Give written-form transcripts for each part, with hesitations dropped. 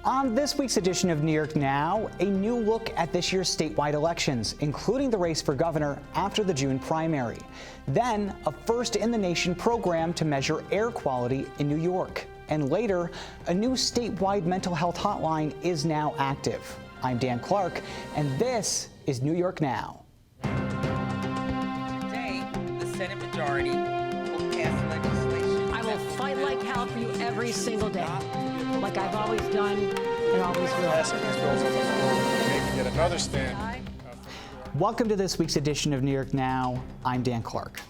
On this week's edition of New York Now, a new look at this year's statewide elections, including the race for governor after the June primary. Then, a first-in-the-nation program to measure air quality in New York. And later, a new statewide mental health hotline is now active. I'm Dan Clark, and this is New York Now. Today, the Senate majority will pass legislation. I will fight like hell for you every single day, like I've always done and always will. Passing these bills over the floor, making yet another stand. Welcome to this week's edition of New York Now. I'm Dan Clark.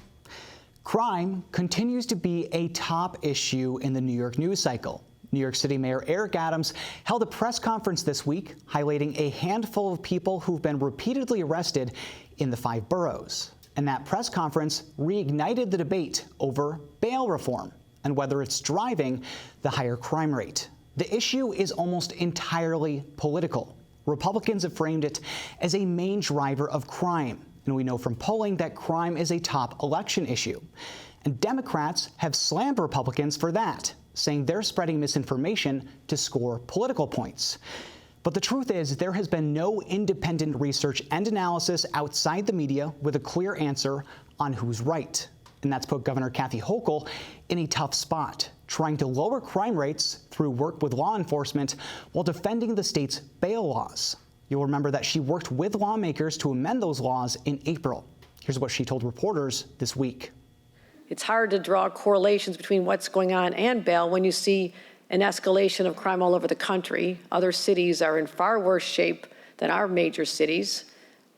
Crime continues to be a top issue in the New York news cycle. New York City Mayor Eric Adams held a press conference this week highlighting a handful of people who've been repeatedly arrested in the 5 boroughs. And that press conference reignited the debate over bail reform and whether it's driving the higher crime rate. The issue is almost entirely political. Republicans have framed it as a main driver of crime. And we know from polling that crime is a top election issue. And Democrats have slammed Republicans for that, saying they're spreading misinformation to score political points. But the truth is, there has been no independent research and analysis outside the media with a clear answer on who's right. And that's put Governor Kathy Hochul in a tough spot, trying to lower crime rates through work with law enforcement while defending the state's bail laws. You'll remember that she worked with lawmakers to amend those laws in April. Here's what she told reporters this week. It's hard to draw correlations between what's going on and bail when you see an escalation of crime all over the country. Other cities are in far worse shape than our major cities,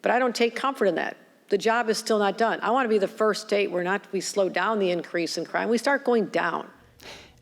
but I don't take comfort in that. The job is still not done. I want to be the first state where not we slow down the increase in crime, we start going down.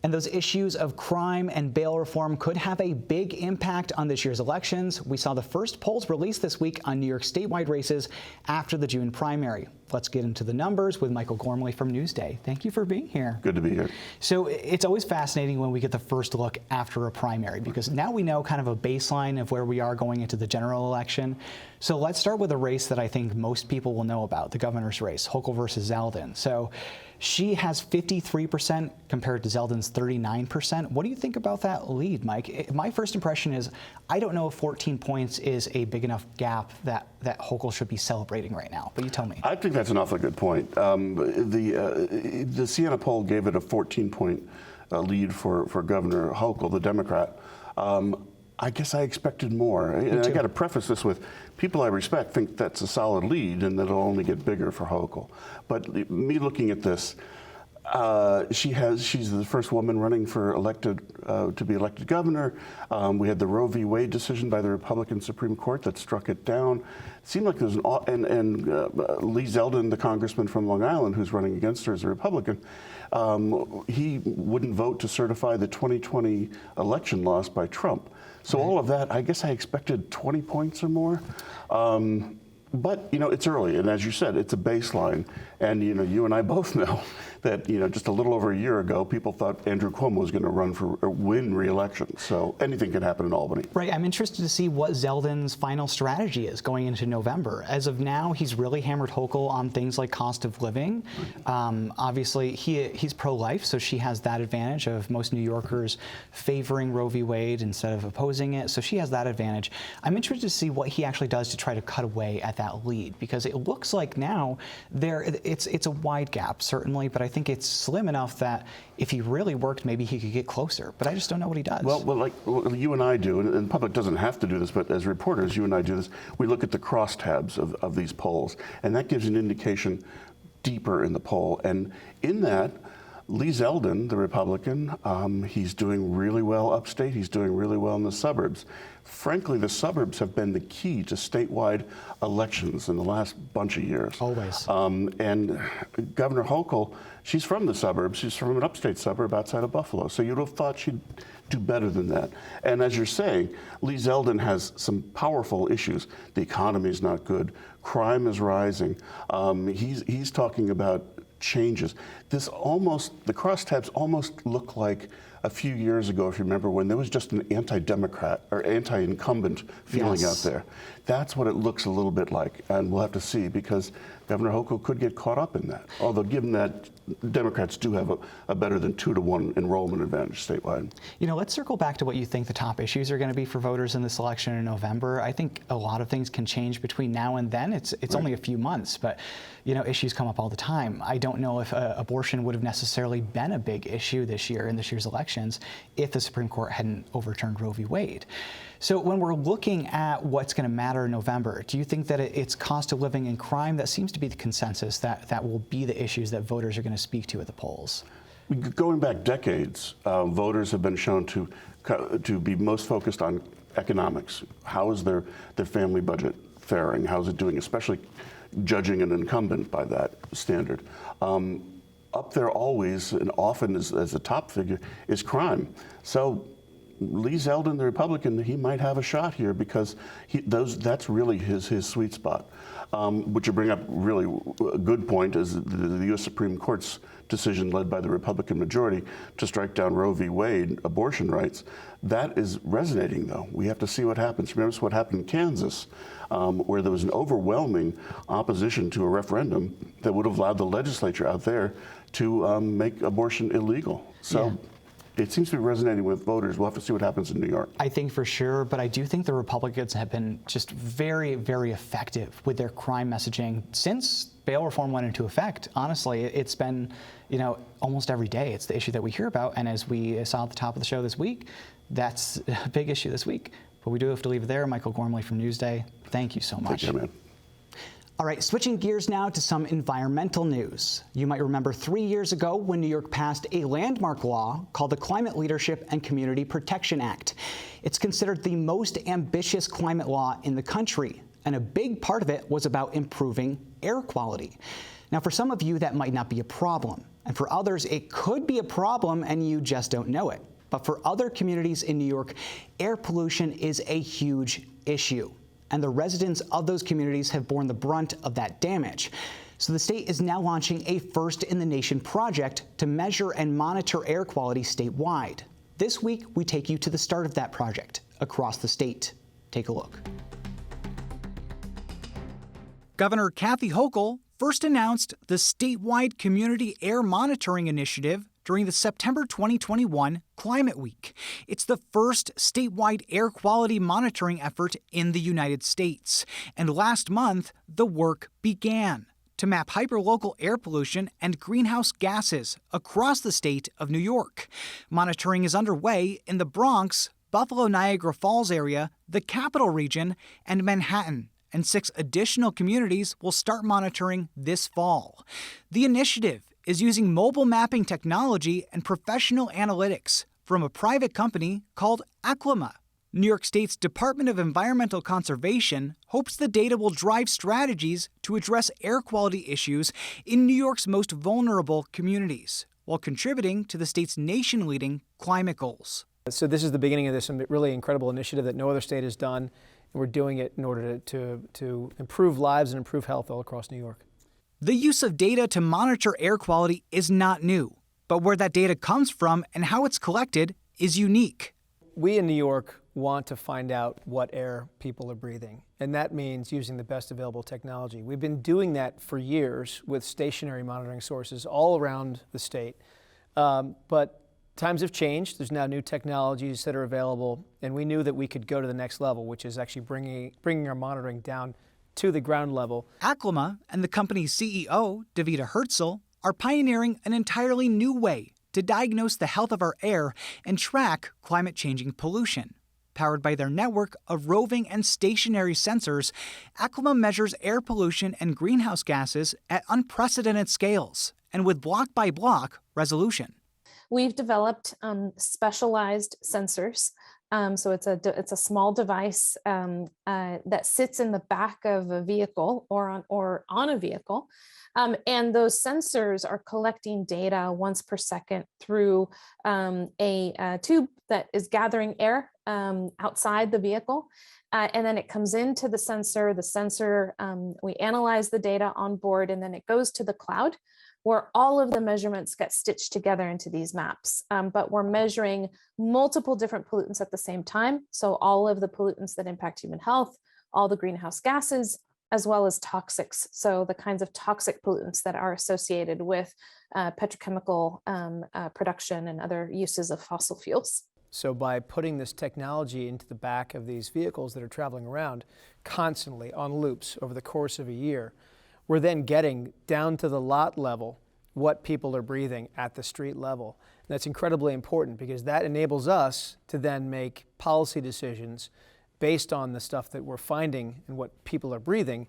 And those issues of crime and bail reform could have a big impact on this year's elections. We saw the first polls released this week on New York statewide races after the June primary. Let's get into the numbers with Michael Gormley from Newsday. Thank you for being here. Good to be here. So it's always fascinating when we get the first look after a primary, because now we know kind of a baseline of where we are going into the general election. So let's start with a race that I think most people will know about, the governor's race, Hochul versus Zeldin. So she has 53% compared to Zeldin's 39%. What do you think about that lead, Mike? My first impression is I don't know if 14 points is a big enough gap that Hochul should be celebrating right now, but you tell me. I think that's an awfully good point. The Siena poll gave it a 14-point lead for Governor Hochul, the Democrat. I guess I expected more. And I got to preface this with people I respect think that's a solid lead and that it'll only get bigger for Hochul. But me looking at this, she's the first woman running for to be elected governor. We had the Roe v. Wade decision by the Republican Supreme Court that struck it down. It seemed like there's and Lee Zeldin, the congressman from Long Island, who's running against her as a Republican, he wouldn't vote to certify the 2020 election loss by Trump. So all of that, I guess I expected 20 points or more. But, it's early, and as you said, it's a baseline. And, you and I both know that, just a little over a year ago, people thought Andrew Cuomo was going to win re-election. So anything can happen in Albany. Right. I'm interested to see what Zeldin's final strategy is going into November. As of now, he's really hammered Hochul on things like cost of living. Obviously, he's pro-life, so she has that advantage of most New Yorkers favoring Roe v. Wade instead of opposing it. So she has that advantage. I'm interested to see what he actually does to try to cut away at that lead, because it looks like now it's a wide gap, certainly, but I think it's slim enough that if he really worked, maybe he could get closer. But I just don't know what he does. Well, like you and I do, and the public doesn't have to do this, but as reporters, you and I do this, we look at the crosstabs of these polls, and that gives an indication deeper in the poll. And in that, Lee Zeldin, the Republican, he's doing really well upstate. He's doing really well in the suburbs. Frankly, the suburbs have been the key to statewide elections in the last bunch of years. Always. And Governor Hochul, she's from the suburbs. She's from an upstate suburb outside of Buffalo. So you'd have thought she'd do better than that. And as you're saying, Lee Zeldin has some powerful issues. The economy is not good. Crime is rising. He's talking about changes. The crosstabs almost look like a few years ago, if you remember, when there was just an anti-democrat or anti-incumbent feeling Yes. out there. That's what it looks a little bit like, and we'll have to see, because Governor Hochul could get caught up in that. Although, given that Democrats do have a better than 2-to-1 enrollment advantage statewide. You know, let's circle back to what you think the top issues are going to be for voters in this election in November. I think a lot of things can change between now and then. It's only a few months, but you know, issues come up all the time. I don't know if abortion would have necessarily been a big issue this year in this year's elections if the Supreme Court hadn't overturned Roe v. Wade. So when we're looking at what's going to matter in November, do you think that it's cost of living and crime? That seems to be the consensus that will be the issues that voters are going to speak to at the polls. Going back decades, voters have been shown to be most focused on economics. How is their family budget faring? How is it doing, especially judging an incumbent by that standard? Up there always, and often as a top figure, is crime. So Lee Zeldin, the Republican, he might have a shot here, because that's really his sweet spot. Which you bring up really a good point is the U.S. Supreme Court's decision, led by the Republican majority, to strike down Roe v. Wade abortion rights. That is resonating, though. We have to see what happens. Remember what happened in Kansas, where there was an overwhelming opposition to a referendum that would have allowed the legislature out there to make abortion illegal. So. Yeah. It seems to be resonating with voters. We'll have to see what happens in New York. I think for sure, but I do think the Republicans have been just very, very effective with their crime messaging since bail reform went into effect. Honestly, it's been, you know, almost every day. It's the issue that we hear about, and as we saw at the top of the show this week, that's a big issue this week. But we do have to leave it there. Michael Gormley from Newsday, thank you so much. Take care, man. All right, switching gears now to some environmental news. You might remember 3 years ago when New York passed a landmark law called the Climate Leadership and Community Protection Act. It's considered the most ambitious climate law in the country, and a big part of it was about improving air quality. Now, for some of you, that might not be a problem, and for others, it could be a problem and you just don't know it. But for other communities in New York, air pollution is a huge issue, and the residents of those communities have borne the brunt of that damage. So the state is now launching a first-in-the-nation project to measure and monitor air quality statewide. This week, we take you to the start of that project across the state. Take a look. Governor Kathy Hochul first announced the statewide Community Air Monitoring Initiative during the September 2021 Climate Week. It's the first statewide air quality monitoring effort in the United States. And last month, the work began to map hyperlocal air pollution and greenhouse gases across the state of New York. Monitoring is underway in the Bronx, Buffalo Niagara Falls area, the Capital Region, and Manhattan. And 6 additional communities will start monitoring this fall. The initiative is using mobile mapping technology and professional analytics from a private company called Aclima. New York State's Department of Environmental Conservation hopes the data will drive strategies to address air quality issues in New York's most vulnerable communities, while contributing to the state's nation-leading climate goals. So this is the beginning of this really incredible initiative that no other state has done, and we're doing it in order to improve lives and improve health all across New York. The use of data to monitor air quality is not new, but where that data comes from and how it's collected is unique. We in New York want to find out what air people are breathing, and that means using the best available technology. We've been doing that for years with stationary monitoring sources all around the state, but times have changed. There's now new technologies that are available, and we knew that we could go to the next level, which is actually bringing our monitoring down to the ground level. Aclima and the company's CEO, Davida Herzl, are pioneering an entirely new way to diagnose the health of our air and track climate-changing pollution. Powered by their network of roving and stationary sensors, Aclima measures air pollution and greenhouse gases at unprecedented scales and with block-by-block resolution. We've developed specialized sensors. So it's a small device that sits in the back of a vehicle or on a vehicle. And those sensors are collecting data once per second through a tube that is gathering air outside the vehicle. And then it comes into the sensor. The sensor, we analyze the data on board, and then it goes to the cloud where all of the measurements get stitched together into these maps. But we're measuring multiple different pollutants at the same time. So all of the pollutants that impact human health, all the greenhouse gases, as well as toxics. So the kinds of toxic pollutants that are associated with petrochemical production and other uses of fossil fuels. So by putting this technology into the back of these vehicles that are traveling around constantly on loops over the course of a year, we're then getting down to the lot level what people are breathing at the street level. And that's incredibly important because that enables us to then make policy decisions based on the stuff that we're finding and what people are breathing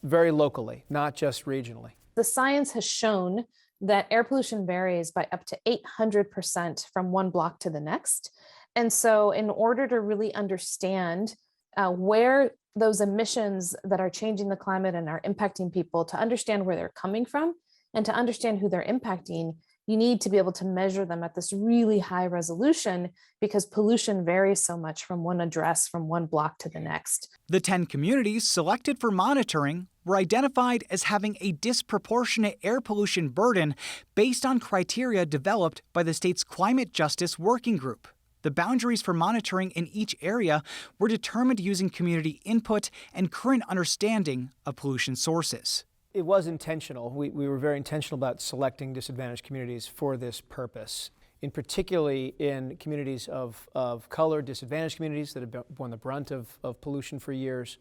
very locally, not just regionally. The science has shown that air pollution varies by up to 800% from one block to the next. And so in order to really understand where those emissions that are changing the climate and are impacting people, to understand where they're coming from and to understand who they're impacting, you need to be able to measure them at this really high resolution because pollution varies so much from one address, from one block to the next. The 10 communities selected for monitoring were identified as having a disproportionate air pollution burden based on criteria developed by the state's Climate Justice Working Group. The boundaries for monitoring in each area were determined using community input and current understanding of pollution sources. It was intentional. We were very intentional about selecting disadvantaged communities for this purpose, particularly in communities of color, disadvantaged communities that have borne the brunt of pollution for years.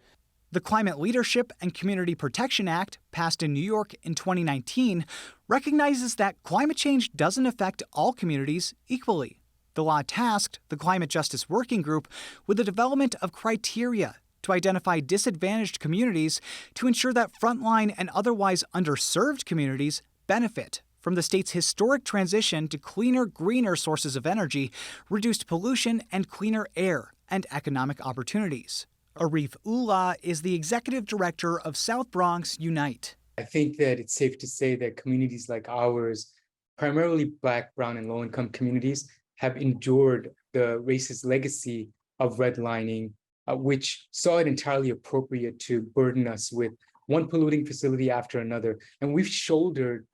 The Climate Leadership and Community Protection Act, passed in New York in 2019, recognizes that climate change doesn't affect all communities equally. The law tasked the Climate Justice Working Group with the development of criteria to identify disadvantaged communities to ensure that frontline and otherwise underserved communities benefit from the state's historic transition to cleaner, greener sources of energy, reduced pollution, and cleaner air and economic opportunities. Arif Ullah is the executive director of South Bronx Unite. I think that it's safe to say that communities like ours, primarily Black, brown, and low-income communities, have endured the racist legacy of redlining, which saw it entirely appropriate to burden us with one polluting facility after another. And we've shouldered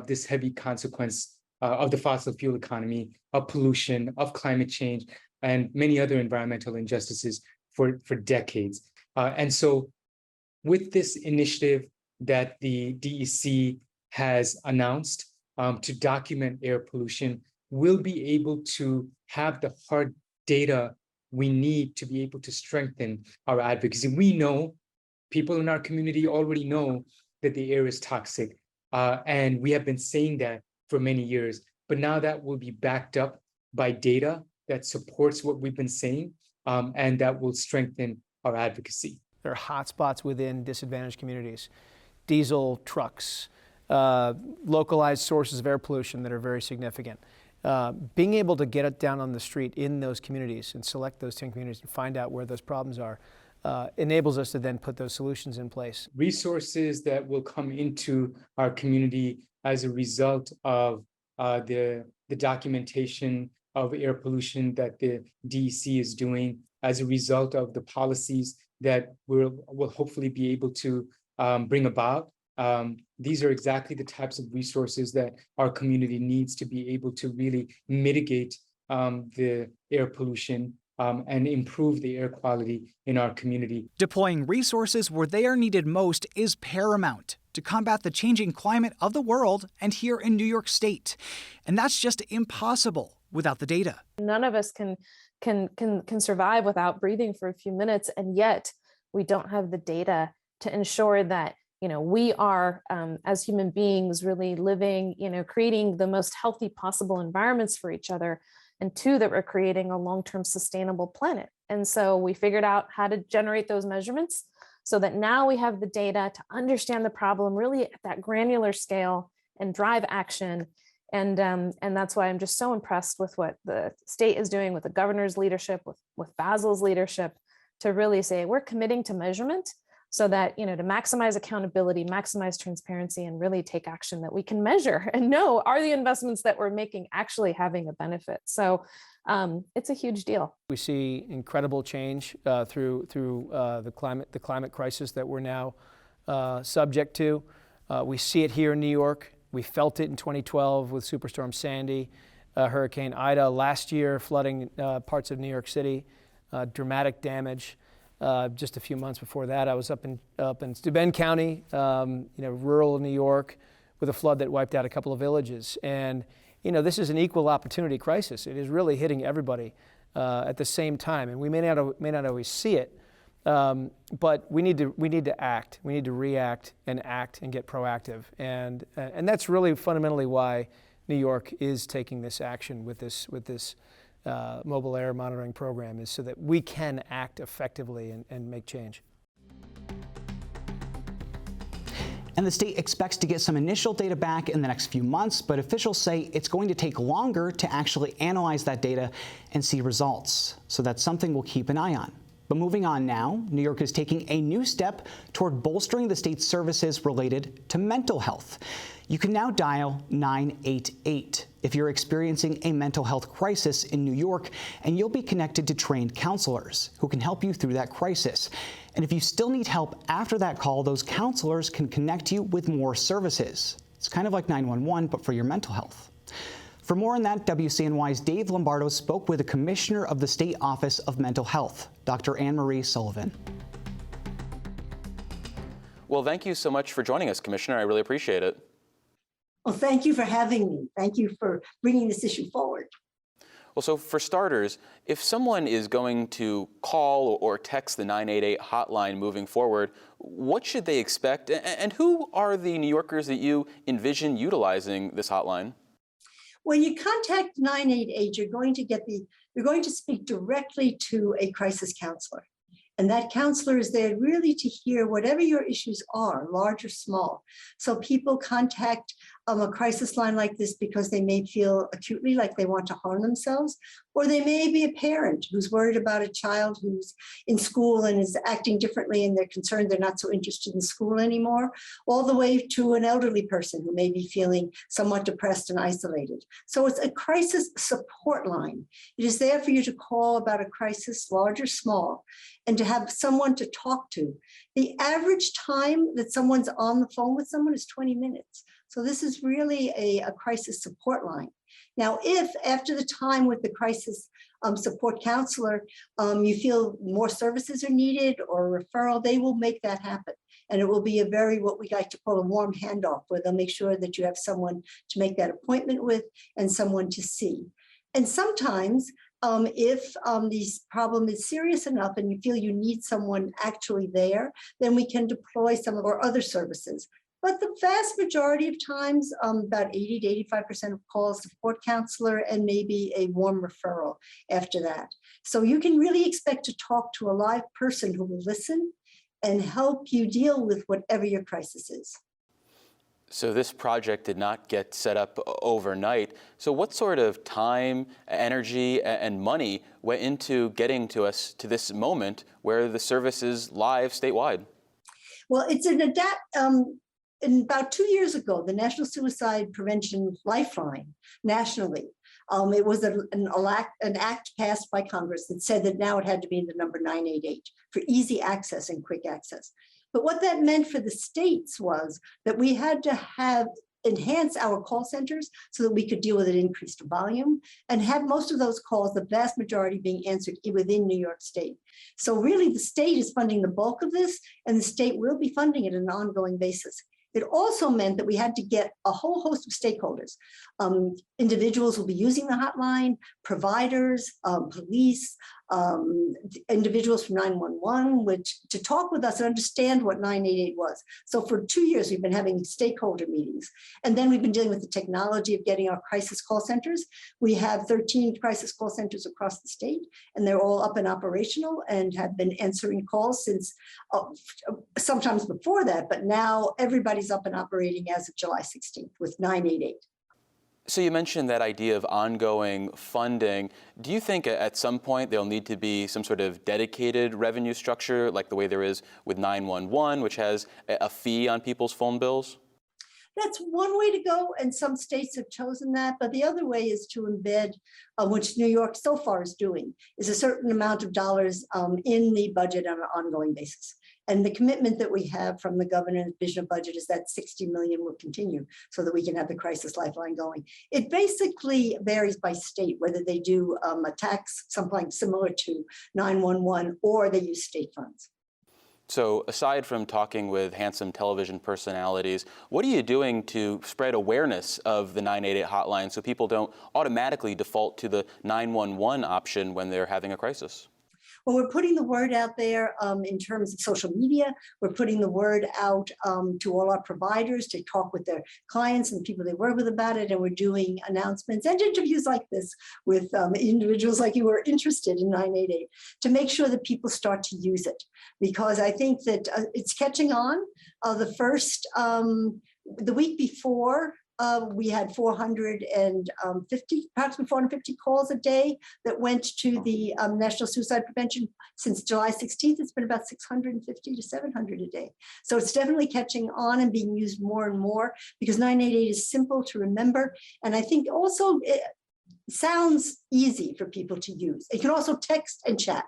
this heavy consequence of the fossil fuel economy, of pollution, of climate change, and many other environmental injustices for decades. And so with this initiative that the DEC has announced to document air pollution, we'll be able to have the hard data we need to be able to strengthen our advocacy. We know, people in our community already know that the air is toxic, and we have been saying that for many years, but now that will be backed up by data that supports what we've been saying, and that will strengthen our advocacy. There are hotspots within disadvantaged communities, diesel trucks, localized sources of air pollution that are very significant. Being able to get it down on the street in those communities and select those 10 communities and find out where those problems are enables us to then put those solutions in place. Resources that will come into our community as a result of the documentation of air pollution that the DEC is doing, as a result of the policies that we'll hopefully be able to bring about. These are exactly the types of resources that our community needs to be able to really mitigate the air pollution and improve the air quality in our community. Deploying resources where they are needed most is paramount to combat the changing climate of the world and here in New York State. And that's just impossible without the data. None of us can survive without breathing for a few minutes, and yet we don't have the data to ensure that we are, as human beings, really living, creating the most healthy possible environments for each other, and two, that we're creating a long-term sustainable planet. And so we figured out how to generate those measurements so that now we have the data to understand the problem really at that granular scale and drive action. And that's why I'm just so impressed with what the state is doing, with the governor's leadership, with Basil's leadership, to really say we're committing to measurement so that, to maximize accountability, maximize transparency, and really take action that we can measure and know, are the investments that we're making actually having a benefit? So it's a huge deal. We see incredible change through the climate crisis that we're now subject to. We see it here in New York. We felt it in 2012 with Superstorm Sandy, Hurricane Ida last year, flooding parts of New York City, dramatic damage. Just a few months before that, I was up in Steuben County, rural New York, with a flood that wiped out a couple of villages. And this is an equal opportunity crisis. It is really hitting everybody at the same time, and we may not always see it. But we need to act. We need to react and act and get proactive, and that's really fundamentally why New York is taking this action with this mobile air monitoring program, is so that we can act effectively and make change. And the state expects to get some initial data back in the next few months, but officials say it's going to take longer to actually analyze that data and see results. So that's something we'll keep an eye on. But moving on now, New York is taking a new step toward bolstering the state's services related to mental health. You can now dial 988 if you're experiencing a mental health crisis in New York, and you'll be connected to trained counselors who can help you through that crisis. And if you still need help after that call, those counselors can connect you with more services. It's kind of like 911, but for your mental health. For more on that, WCNY's Dave Lombardo spoke with the Commissioner of the State Office of Mental Health, Dr. Anne Marie Sullivan. Well, thank you so much for joining us, Commissioner. I really appreciate it. Well, thank you for having me. Thank you for bringing this issue forward. Well, so for starters, if someone is going to call or text the 988 hotline moving forward, what should they expect? And who are the New Yorkers that you envision utilizing this hotline? When you contact 988, you're going to speak directly to a crisis counselor. And that counselor is there really to hear whatever your issues are, large or small. So people contact a crisis line like this because they may feel acutely like they want to harm themselves, or they may be a parent who's worried about a child who's in school and is acting differently and they're concerned they're not so interested in school anymore, all the way to an elderly person who may be feeling somewhat depressed and isolated. So it's a crisis support line. It is there for you to call about a crisis, large or small, and to have someone to talk to. The average time that someone's on the phone with someone is 20 minutes. So this is really a crisis support line. Now, if after the time with the crisis support counselor, you feel more services are needed or a referral, they will make that happen. And it will be a very, what we like to call a warm handoff, where they'll make sure that you have someone to make that appointment with and someone to see. And sometimes if the problem is serious enough and you feel you need someone actually there, then we can deploy some of our other services. But the vast majority of times, about 80 to 85% of calls, support counselor and maybe a warm referral after that. So you can really expect to talk to a live person who will listen and help you deal with whatever your crisis is. So this project did not get set up overnight. So what sort of time, energy, and money went into getting to us to this moment where the service is live statewide? Well, it's about 2 years ago, the National Suicide Prevention Lifeline nationally, it was an act passed by Congress that said that now it had to be the number 988 for easy access and quick access. But what that meant for the states was that we had to enhance our call centers so that we could deal with an increased volume and have most of those calls, the vast majority, being answered within New York State. So really the state is funding the bulk of this, and the state will be funding it on an ongoing basis. It also meant that we had to get a whole host of stakeholders. Individuals will be using the hotline, providers, police, individuals from 911, to talk with us and understand what 988 was. So for 2 years, we've been having stakeholder meetings. And then we've been dealing with the technology of getting our crisis call centers. We have 13 crisis call centers across the state, and they're all up and operational and have been answering calls since sometimes before that, but now everybody's up and operating as of July 16th with 988. So you mentioned that idea of ongoing funding. Do you think at some point there'll need to be some sort of dedicated revenue structure like the way there is with 911, which has a fee on people's phone bills? That's one way to go, and some states have chosen that. But the other way is to embed, which New York so far is doing, is a certain amount of dollars in the budget on an ongoing basis. And the commitment that we have from the governor's vision of budget is that 60 million will continue so that we can have the crisis lifeline going. It basically varies by state, whether they do a tax, something similar to 911, or they use state funds. So aside from talking with handsome television personalities, what are you doing to spread awareness of the 988 hotline so people don't automatically default to the 911 option when they're having a crisis? Well, we're putting the word out there in terms of social media. We're putting the word out to all our providers to talk with their clients and people they work with about it. And we're doing announcements and interviews like this with individuals like you who are interested in 988 to make sure that people start to use it. Because I think that it's catching on. The week before, we had 450, approximately 450 calls a day that went to the National Suicide Prevention. Since July 16th, it's been about 650 to 700 a day. So it's definitely catching on and being used more and more because 988 is simple to remember. And I think also it sounds easy for people to use. It can also text and chat.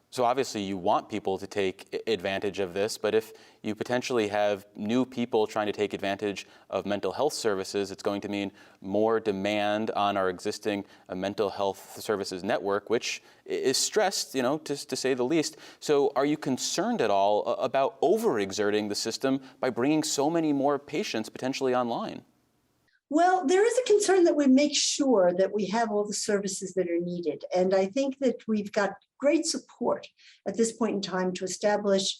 So obviously you want people to take advantage of this, but if you potentially have new people trying to take advantage of mental health services, it's going to mean more demand on our existing mental health services network, which is stressed, to say the least. So are you concerned at all about overexerting the system by bringing so many more patients potentially online? Well, there is a concern that we make sure that we have all the services that are needed. And I think that we've got great support at this point in time to establish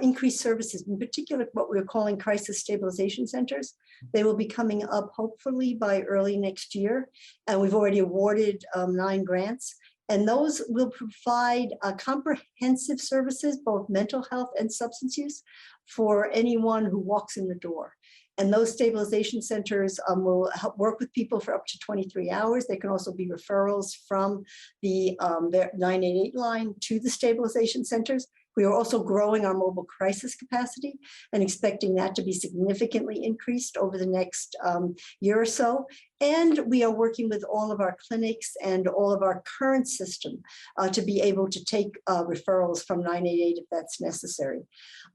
increased services, in particular what we're calling crisis stabilization centers. They will be coming up hopefully by early next year. And we've already awarded 9 grants. And those will provide comprehensive services, both mental health and substance use, for anyone who walks in the door. And those stabilization centers will help work with people for up to 23 hours. There can also be referrals from the 988 line to the stabilization centers. We are also growing our mobile crisis capacity and expecting that to be significantly increased over the next year or so. And we are working with all of our clinics and all of our current system to be able to take referrals from 988 if that's necessary.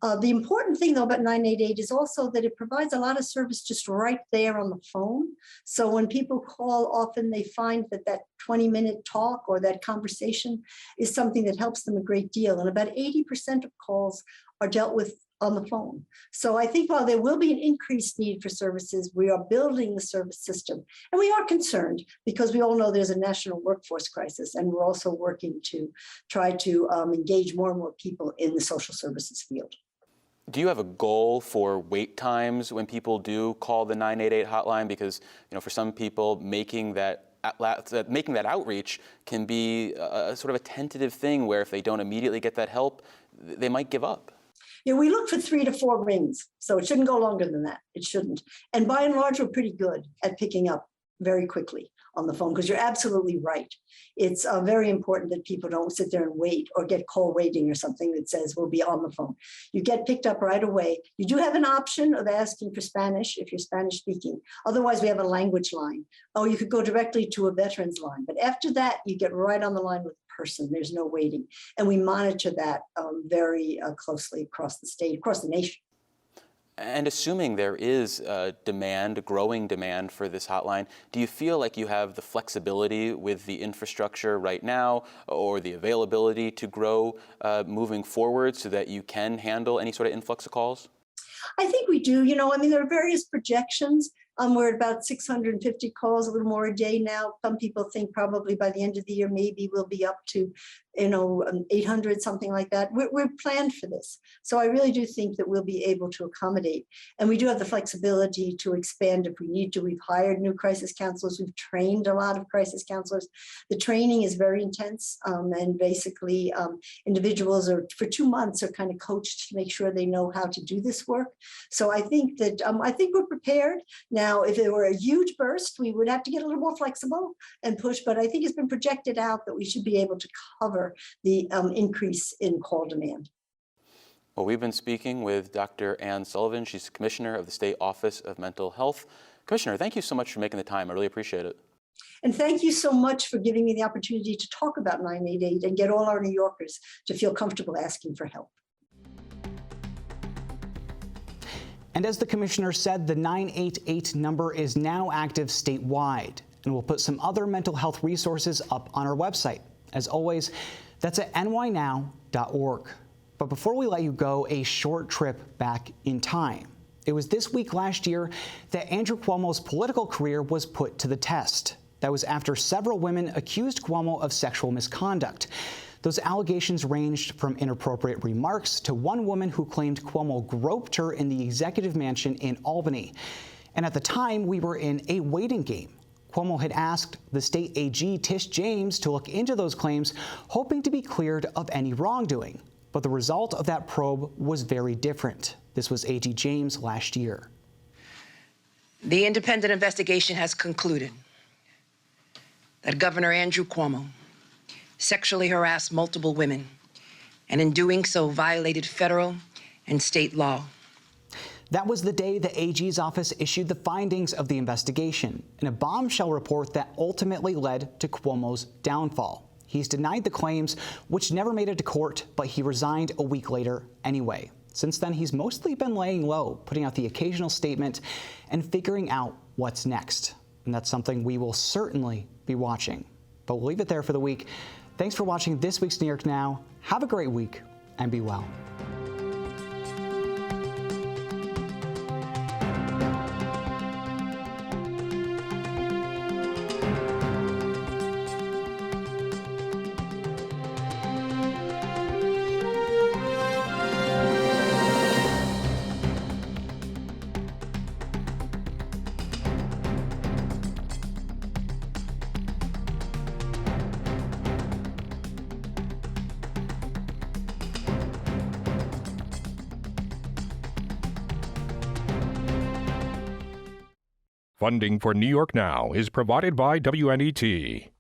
The important thing though about 988 is also that it provides a lot of service just right there on the phone. So when people call, often they find that that 20-minute talk or that conversation is something that helps them a great deal. And about 80% of calls are dealt with on the phone. So I think while there will be an increased need for services, we are building the service system. And we are concerned because we all know there's a national workforce crisis, and we're also working to try to engage more and more people in the social services field. Do you have a goal for wait times when people do call the 988 hotline? Because for some people, making that outreach can be a sort of a tentative thing where if they don't immediately get that help, they might give up. Yeah, we look for 3 to 4 rings, so it shouldn't go longer than that. It shouldn't. And by and large, we're pretty good at picking up very quickly on the phone because you're absolutely right. It's very important that people don't sit there and wait or get call waiting or something that says we'll be on the phone. You get picked up right away. You do have an option of asking for Spanish if you're Spanish speaking. Otherwise, we have a language line. Oh, you could go directly to a veterans line. But after that, you get right on the line with the person. There's no waiting. And we monitor that very closely across the state, across the nation. And assuming there is growing demand for this hotline, do you feel like you have the flexibility with the infrastructure right now or the availability to grow moving forward so that you can handle any sort of influx of calls? I think we do. There are various projections. We're at about 650 calls, a little more a day now. Some people think probably by the end of the year, maybe we'll be up to 800, something like that. We're planned for this. So I really do think that we'll be able to accommodate. And we do have the flexibility to expand if we need to. We've hired new crisis counselors. We've trained a lot of crisis counselors. The training is very intense. And basically individuals for 2 months are kind of coached to make sure they know how to do this work. So I think that we're prepared. Now, if it were a huge burst, we would have to get a little more flexible and push. But I think it's been projected out that we should be able to cover the increase in call demand. Well, we've been speaking with Dr. Ann Sullivan. She's Commissioner of the State Office of Mental Health. Commissioner, thank you so much for making the time. I really appreciate it. And thank you so much for giving me the opportunity to talk about 988 and get all our New Yorkers to feel comfortable asking for help. And as the commissioner said, the 988 number is now active statewide, and we'll put some other mental health resources up on our website. As always, that's at nynow.org. But before we let you go, a short trip back in time. It was this week last year that Andrew Cuomo's political career was put to the test. That was after several women accused Cuomo of sexual misconduct. Those allegations ranged from inappropriate remarks to one woman who claimed Cuomo groped her in the executive mansion in Albany. And at the time, we were in a waiting game. Cuomo had asked the state AG, Tish James, to look into those claims, hoping to be cleared of any wrongdoing. But the result of that probe was very different. This was AG James last year. The independent investigation has concluded that Governor Andrew Cuomo sexually harassed multiple women, and in doing so violated federal and state law. That was the day the AG's office issued the findings of the investigation in a bombshell report that ultimately led to Cuomo's downfall. He's denied the claims, which never made it to court, but he resigned a week later anyway. Since then, he's mostly been laying low, putting out the occasional statement and figuring out what's next. And that's something we will certainly be watching. But we'll leave it there for the week. Thanks for watching this week's New York Now. Have a great week and be well. Funding for New York Now is provided by WNET.